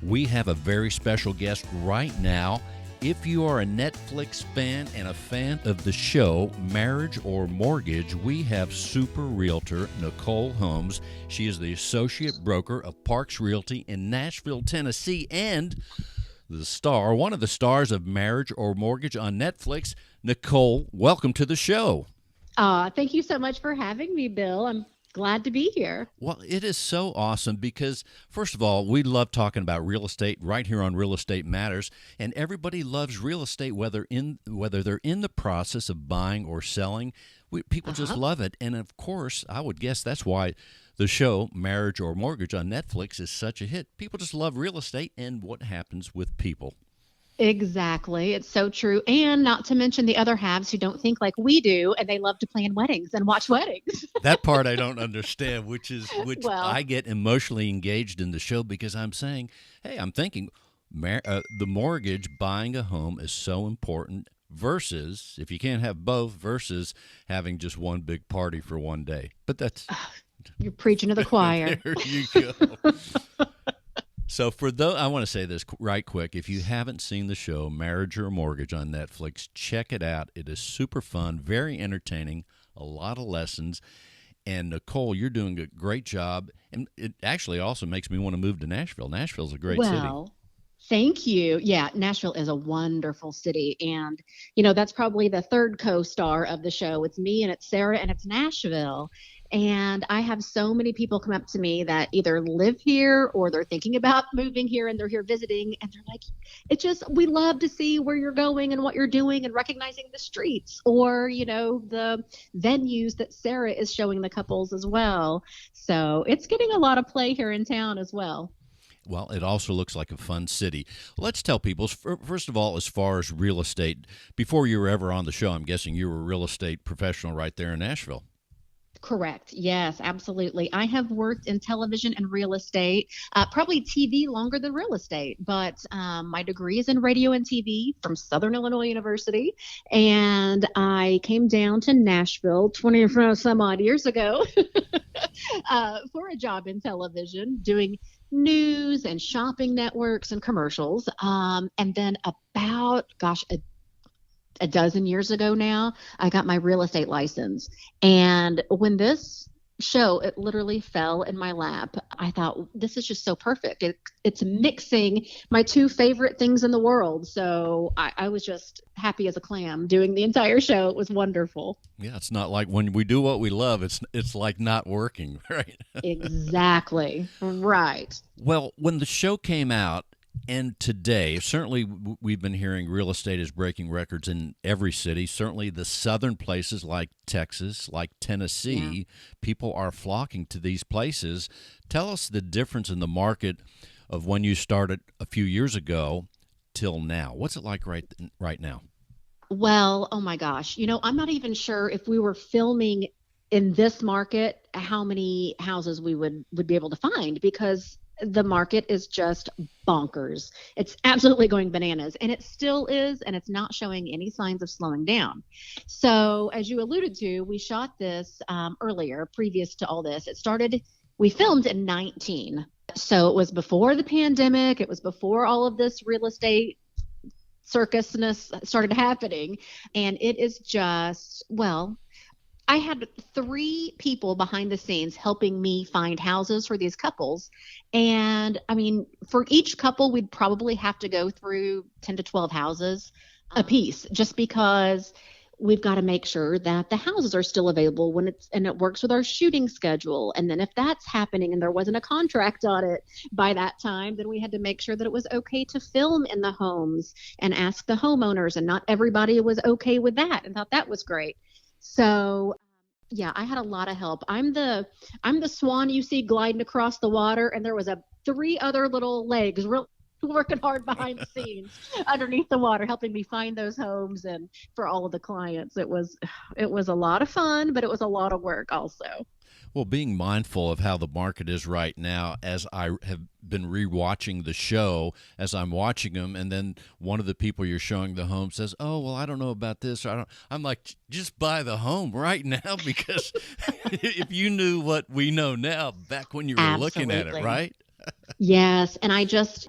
We have a very special guest right now. If you are a Netflix fan and a fan of the show Marriage or Mortgage, we have super realtor Nichole Holmes. She is the associate broker of Parks Realty in Nashville, Tennessee, and one of the stars of Marriage or Mortgage on Netflix. Nichole, welcome to the show. Thank you so much for having me, Bill. I'm glad to be here. Well, it is so awesome because, first of all, we love talking about real estate right here on Real Estate Matters, and everybody loves real estate, whether they're in the process of buying or selling. People just love it, and of course, I would guess that's why the show Marriage or Mortgage on Netflix is such a hit. People just love real estate and what happens with people. Exactly. It's so true. And not to mention the other halves who don't think like we do, and they love to plan weddings and watch weddings. That part I don't understand, which Well, I get emotionally engaged in the show because I'm saying, hey, I'm thinking the mortgage, buying a home is so important versus, if you can't have both, versus having just one big party for one day. But that's... you're preaching to the choir. There you go. So I want to say this right quick. If you haven't seen the show Marriage or Mortgage on Netflix, check it out. It is super fun, very entertaining, a lot of lessons. And Nichole, you're doing a great job. And it actually also makes me want to move to Nashville. Nashville's a great city. Well, thank you. Yeah, Nashville is a wonderful city. And, that's probably the third co-star of the show. It's me and it's Sarah and it's Nashville. And I have so many people come up to me that either live here or they're thinking about moving here and they're here visiting. And they're like, we love to see where you're going and what you're doing and recognizing the streets or, the venues that Sarah is showing the couples as well. So it's getting a lot of play here in town as well. Well, it also looks like a fun city. Let's tell people, first of all, as far as real estate, before you were ever on the show, I'm guessing you were a real estate professional right there in Nashville. Correct. Yes, absolutely. I have worked in television and real estate, probably TV longer than real estate, but my degree is in radio and TV from Southern Illinois University. And I came down to Nashville 20 some odd years ago for a job in television doing news and shopping networks and commercials. And then about, a dozen years ago now, I got my real estate license. And when this show, it literally fell in my lap, I thought, this is just so perfect. It's mixing my two favorite things in the world. So I was just happy as a clam doing the entire show. It was wonderful. Yeah, it's not like when we do what we love, it's like not working, right? Exactly. Right. Well, when the show came out, and today, certainly we've been hearing real estate is breaking records in every city. Certainly the southern places like Texas, like Tennessee, people are flocking to these places. Tell us the difference in the market of when you started a few years ago till now. What's it like right now? Well, oh my gosh. I'm not even sure if we were filming in this market, how many houses we would be able to find because the market is just bonkers. It's absolutely going bananas, and it still is, and it's not showing any signs of slowing down. So as you alluded to, we shot this earlier, previous to all this. We filmed in 2019. So it was before the pandemic. It was before all of this real estate circusness started happening. And it is just, I had 3 people behind the scenes helping me find houses for these couples. And I mean, for each couple, we'd probably have to go through 10 to 12 houses a piece, just because we've got to make sure that the houses are still available and it works with our shooting schedule. And then if that's happening and there wasn't a contract on it by that time, then we had to make sure that it was okay to film in the homes and ask the homeowners. And not everybody was okay with that and thought that was great. So yeah, I had a lot of help. I'm the swan you see gliding across the water, and there was 3 other little legs working hard behind the scenes underneath the water, helping me find those homes. And for all of the clients, it was a lot of fun, but it was a lot of work also. Well, being mindful of how the market is right now, as I have been rewatching the show, as I'm watching them, and then one of the people you're showing the home says, "Oh, well, I don't know about this." I'm like, just buy the home right now, because if you knew what we know now back when you were looking at it, right? Yes, and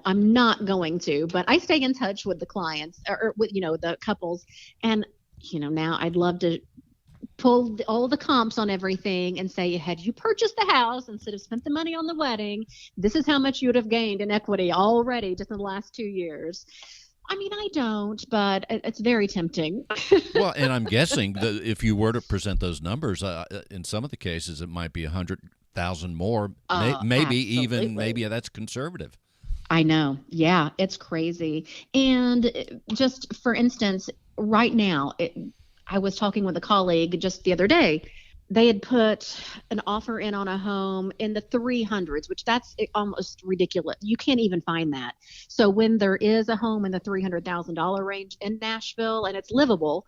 I'm not going to, but I stay in touch with the clients or with, the couples. And, now I'd love to pull all the comps on everything and say, had you purchased the house instead of spent the money on the wedding, this is how much you would have gained in equity already just in the last 2 years. I mean, I don't, but it's very tempting. Well, and I'm guessing that if you were to present those numbers, in some of the cases, it might be 100,000 more, maybe even, maybe that's conservative. I know. Yeah, it's crazy. And just for instance, right now, I was talking with a colleague just the other day. They had put an offer in on a home in the 300s, which that's almost ridiculous. You can't even find that. So when there is a home in the $300,000 range in Nashville and it's livable,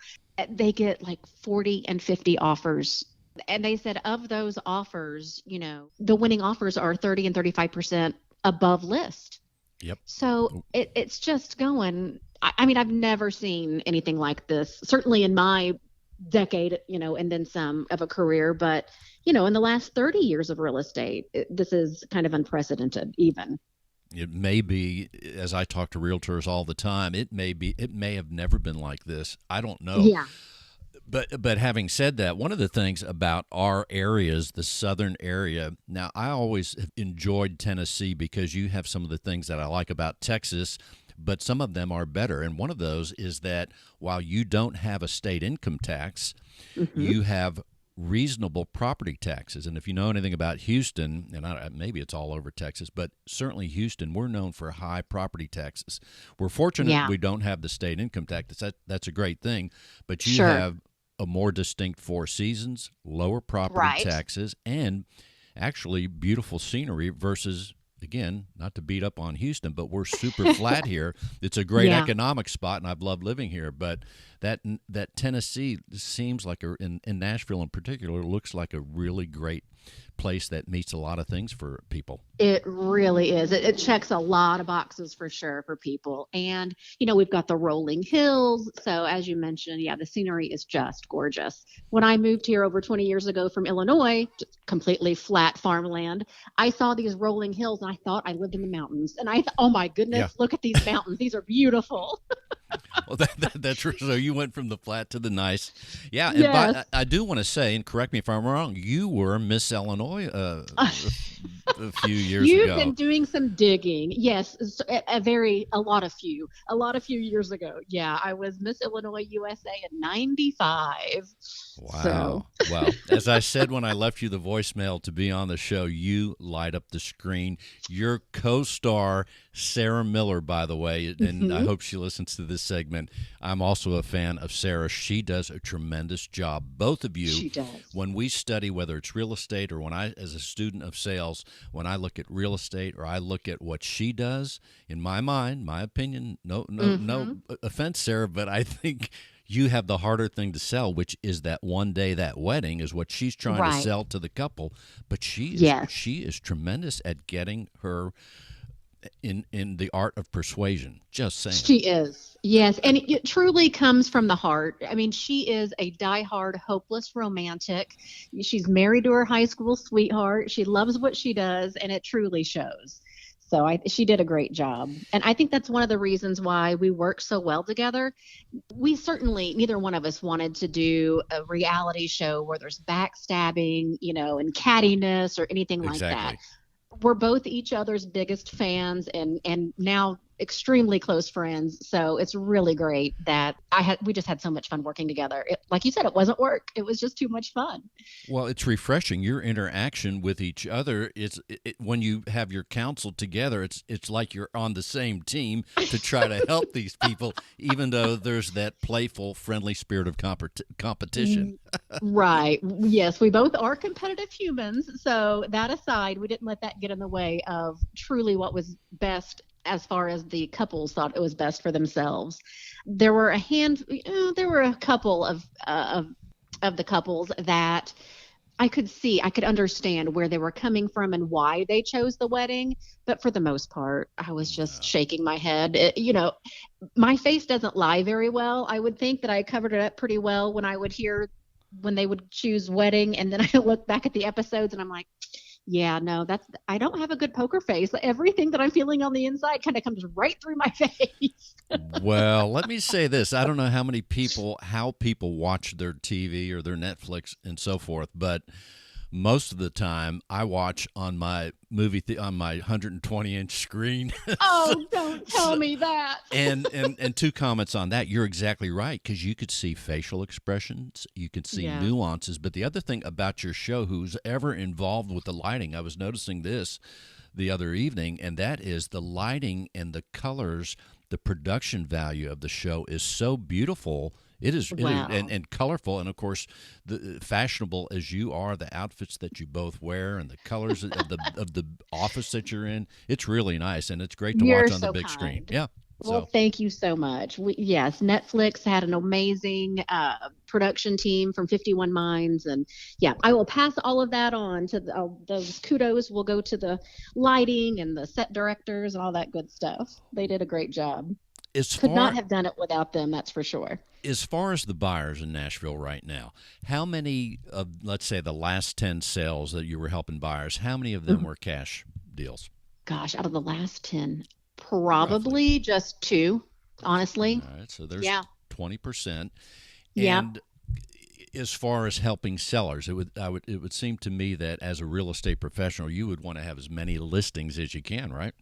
they get like 40 and 50 offers. And they said of those offers, the winning offers are 30 and 35% above list. Yep. So it's just going. I mean, I've never seen anything like this, certainly in my decade, and then some of a career. But, in the last 30 years of real estate, this is kind of unprecedented even. It may be, as I talk to realtors all the time, it may have never been like this. I don't know. Yeah. But having said that, one of the things about our areas, the southern area, now I always have enjoyed Tennessee because you have some of the things that I like about Texas, but some of them are better. And one of those is that while you don't have a state income tax, you have reasonable property taxes. And if you know anything about Houston, and maybe it's all over Texas, but certainly Houston, we're known for high property taxes. We're fortunate we don't have the state income tax. That's a great thing. But you have a more distinct Four Seasons, lower property taxes, and actually beautiful scenery versus, again, not to beat up on Houston, but we're super flat here. It's a great economic spot, and I've loved living here. But that Tennessee seems like, in Nashville in particular, looks like a really great place that meets a lot of things for people. It really is. It checks a lot of boxes for sure for people. And, we've got the rolling hills. So as you mentioned, the scenery is just gorgeous. When I moved here over 20 years ago from Illinois, just completely flat farmland, I saw these rolling hills and I thought I lived in the mountains. And I thought, oh my goodness, look at these mountains. These are beautiful. Well, that's true. So you went from the flat to the nice. Yeah. And yes. I do want to say, and correct me if I'm wrong, you were Miss Illinois a few years ago. You've been doing some digging. Yes. A lot of few years ago. Yeah. I was Miss Illinois USA in 95. Wow. So. Well, as I said when I left you the voicemail to be on the show, you light up the screen. Your co-star, Sarah Miller, by the way, and I hope she listens to this segment. I'm also a fan of Sarah. She does a tremendous job. Both of you, she does. When we study, whether it's real estate or when I, as a student of sales, when I look at real estate or I look at what she does, in my mind, my opinion, no offense, Sarah, but I think you have the harder thing to sell, which is that one day, that wedding is what she's trying to sell to the couple. But she is tremendous at getting her in the art of persuasion. Just saying. She is. Yes. And it truly comes from the heart. I mean, she is a diehard, hopeless romantic. She's married to her high school sweetheart. She loves what she does, and it truly shows. So she did a great job. And I think that's one of the reasons why we work so well together. We certainly, neither one of us wanted to do a reality show where there's backstabbing, and cattiness or anything like that. We're both each other's biggest fans and now extremely close friends. So it's really great that we just had so much fun working together. Like you said, it wasn't work. It was just too much fun. Well, it's refreshing. Your interaction with each other is when you have your counsel together, it's like you're on the same team to try to help these people, even though there's that playful, friendly spirit of competition. Right. Yes, we both are competitive humans. So that aside, we didn't let that get in the way of truly what was best as far as the couples thought it was best for themselves. There were a couple of the couples that I could understand where they were coming from and why they chose the wedding. But for the most part, I was just shaking my head. My face doesn't lie very well. I would think that I covered it up pretty well when I would hear when they would choose wedding. And then I look back at the episodes and I'm like, Yeah, no, I don't have a good poker face. Everything that I'm feeling on the inside kind of comes right through my face. Well, let me say this. I don't know how people watch their TV or their Netflix and so forth, but most of the time I watch on my on my 120-inch screen. so, Oh, don't tell me that. and two comments on that. You're exactly right, because you could see facial expressions, you could see Yeah. nuances. But the other thing about your show, who's ever involved with the lighting, I was noticing this the other evening, and that is the lighting and the colors. The production value of the show is so beautiful. Wow. And colorful, and of course, the fashionable as you are, the outfits that you both wear, and the colors of the office that you're in. It's really nice, and it's great to You're watch on the so big screen. kind. Yeah. Well, So thank you so much. Yes, Netflix had an amazing production team from 51 Minds. And yeah, I will pass all of that on to those kudos will go to the lighting and the set directors and all that good stuff. They did a great job. as Could not far have done it without them, that's for sure. as far as the buyers in Nashville right now, how many of, let's say, the last 10 sales that you were helping buyers, how many of them Mhm. were cash deals? Gosh, out of the last 10, Roughly. probably just two, honestly. All right, so there's Yeah. 20%. Yep. And as far as helping sellers, it would seem to me that as a real estate professional, you would want to have as many listings as you can, right?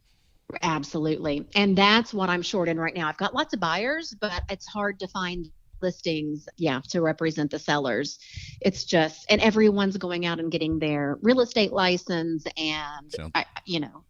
Absolutely. And that's what I'm short in right now. I've got lots of buyers, but it's hard to find listings, yeah, to represent the sellers. It's just, and everyone's going out and getting their real estate license. And So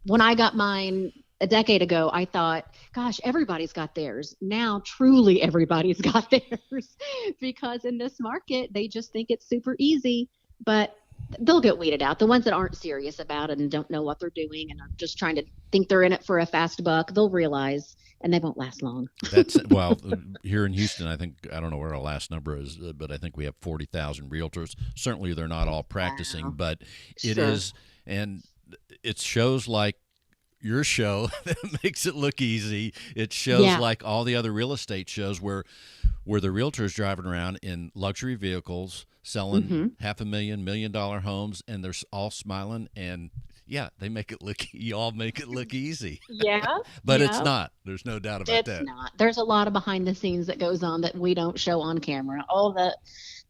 when I got mine a decade ago, I thought, gosh, everybody's got theirs. Now, truly everybody's got theirs because in this market, they just think it's super easy. But they'll get weeded out. The ones that aren't serious about it and don't know what they're doing and are just trying to think they're in it for a fast buck, they'll realize, and they won't last long. that's well, here in Houston, I don't know where our last number is, but I think we have 40,000 realtors. Certainly, they're not all practicing, Wow. but it Sure. is, and it's shows like your show that makes it look easy. It shows Yeah. like all the other real estate shows where the realtor's driving around in luxury vehicles selling Hmm. $500,000 $1 million homes, and they're all smiling, and yeah, they make it look you all make it look easy. Yeah. But it's Yeah. not. There's no doubt about It's that. not. There's a lot of behind the scenes that goes on that we don't show on camera. All the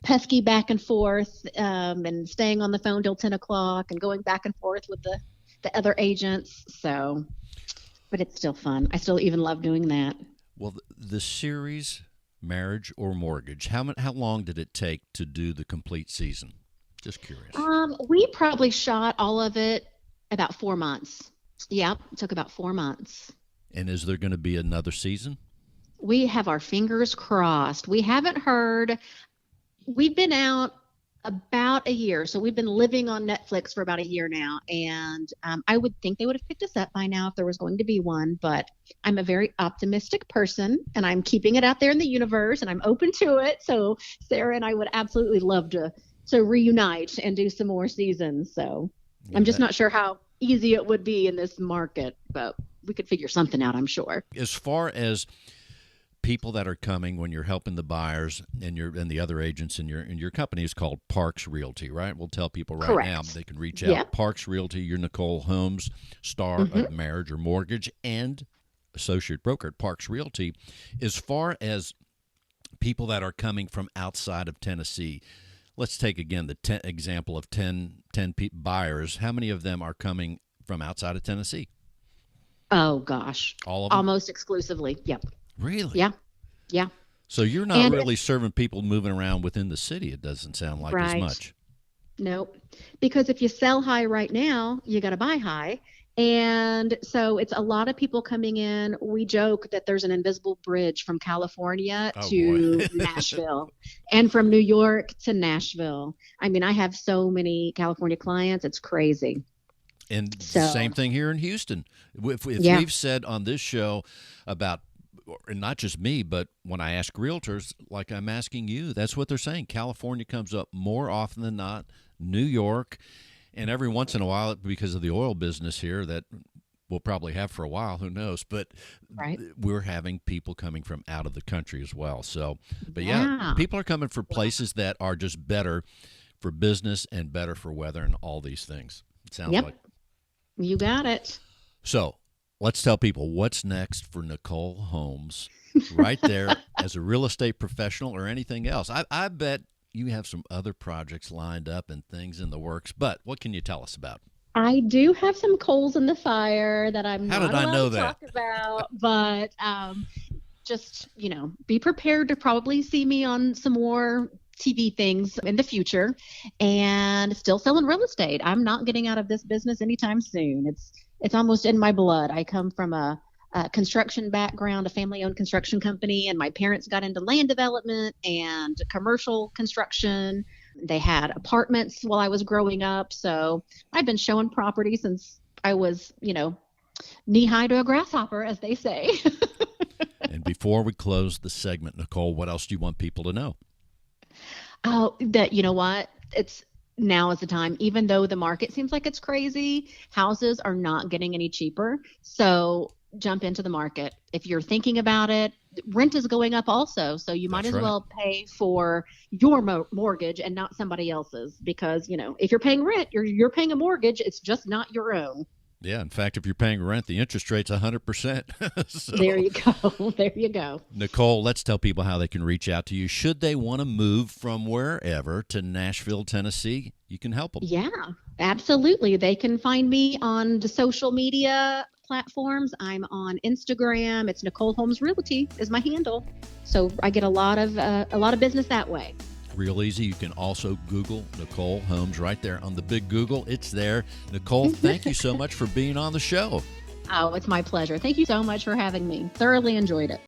pesky back and forth and staying on the phone till 10 o'clock and going back and forth with the other agents. So, but it's still fun. I still even love doing that. Well, the series Marriage or Mortgage, how long did it take to do the complete season? Just curious. We probably shot all of it about 4 months. Yep, it took about 4 months. And is there going to be another season? We have our fingers crossed. We haven't heard. We've been out about a year, so we've been living on Netflix for about a year now, and I would think they would have picked us up by now if there was going to be one. But I'm a very optimistic person, and I'm keeping it out there in the universe, and I'm open to it. So Sarah and I would absolutely love to reunite and do some more seasons. So Yeah, I'm just not sure how easy it would be in this market, but we could figure something out, I'm sure. as far as people that are coming when you're helping the buyers and the other agents in your company is called Parks Realty, right? We'll tell people right now Correct. they can reach out. Yep. Parks Realty, you're Nichole Holmes, star of Marriage or Mortgage and associate broker at Parks Realty. As far as people that are coming from outside of Tennessee, let's take again the example of 10 buyers. How many of them are coming from outside of Tennessee? Oh gosh, All of them? almost exclusively. Yep. Really? Yeah. Yeah. So you're not And really serving people moving around within the city, it doesn't sound like as right. much. Nope. Because if you sell high right now, you got to buy high. And so it's a lot of people coming in. We joke that there's an invisible bridge from California Oh, to boy. Nashville and from New York to Nashville. I mean, I have so many California clients. It's crazy. And the So, same thing here in Houston. If yeah, we've said on this show about, and not just me, but when I ask realtors, like I'm asking you, that's what they're saying. California comes up more often than not, New York, and every once in a while, because of the oil business here that we'll probably have for a while, who knows, but right. we're having people coming from out of the country as well. So, but yeah, Yeah. people are coming for places that are just better for business and better for weather and all these things. sounds Yep. like. You got it. So let's tell people what's next for Nichole Holmes right there as a real estate professional or anything else. I bet you have some other projects lined up and things in the works, but what can you tell us about? I do have some coals in the fire that I'm How not did I allowed know to that? talk about, but just, be prepared to probably see me on some more TV things in the future, and still selling real estate. I'm not getting out of this business anytime soon. It's almost in my blood. I come from a construction background, a family-owned construction company, and my parents got into land development and commercial construction. They had apartments while I was growing up, so I've been showing property since I was, knee-high to a grasshopper, as they say. And before we close the segment, Nichole, what else do you want people to know? Oh, that, you know what? It's now is the time. Even though the market seems like it's crazy, houses are not getting any cheaper. So jump into the market. If you're thinking about it, rent is going up also. So you might That's as right. well pay for your mortgage and not somebody else's, because, if you're paying rent, you're paying a mortgage. It's just not your own. Yeah, in fact, if you're paying rent, the interest rate's 100%. There So, you go. There you go. Nichole, let's tell people how they can reach out to you. Should they want to move from wherever to Nashville, Tennessee, you can help them. Yeah, absolutely. They can find me on the social media platforms. I'm on Instagram. It's Nichole Holmes Realty is my handle. So I get a lot of business that way. Real easy. You can also Google Nichole Holmes right there on the big Google. It's there. Nichole, thank you so much for being on the show. Oh, it's my pleasure. Thank you so much for having me. Thoroughly enjoyed it.